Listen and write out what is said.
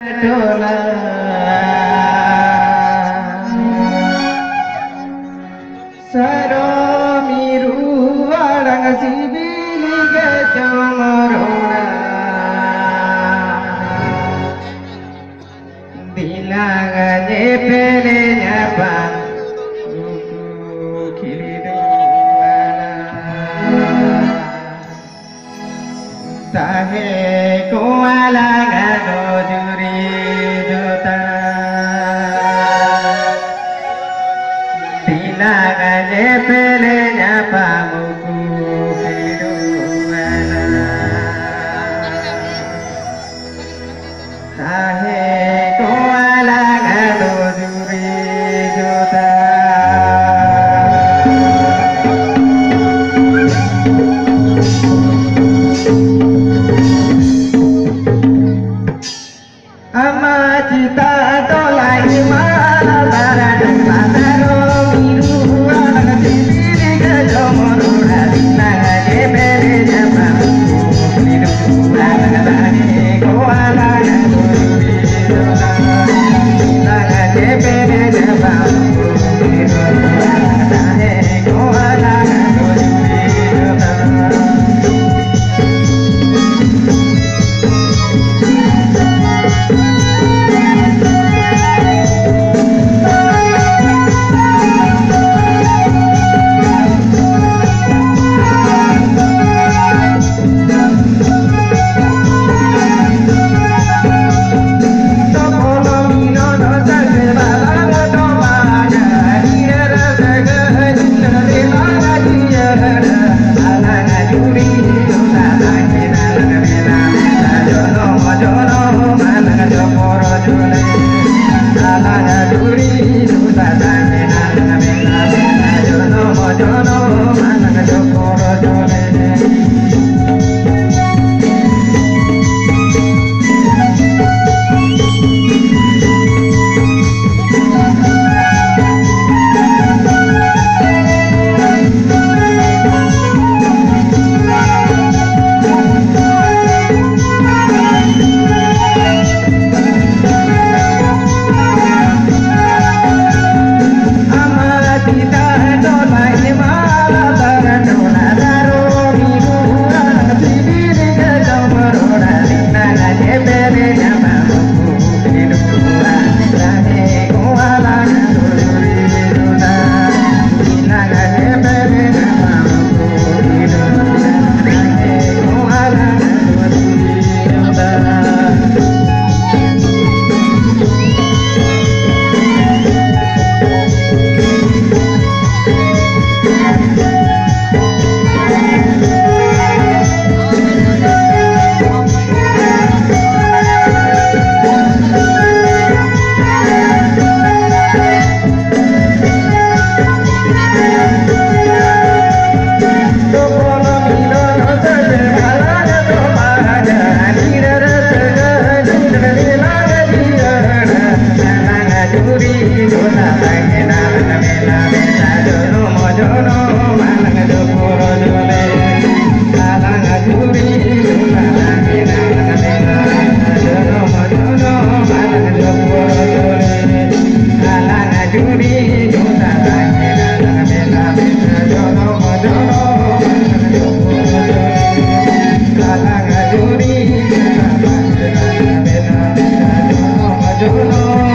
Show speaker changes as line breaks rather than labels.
tola saro miru arang sibili ge chamorona dilaga je pele nyapa tahe kuala gado juri jota dilaga je pele nyapa muku hiduana tahe kuala gado juri jota cita tolai malara dan pasaro biru anak sibili ke jomorona dinaga je pele nyapa hidup anak tani koala nuri jota dinaga je pele nyapa hidup anak tani koala nuri jota Jono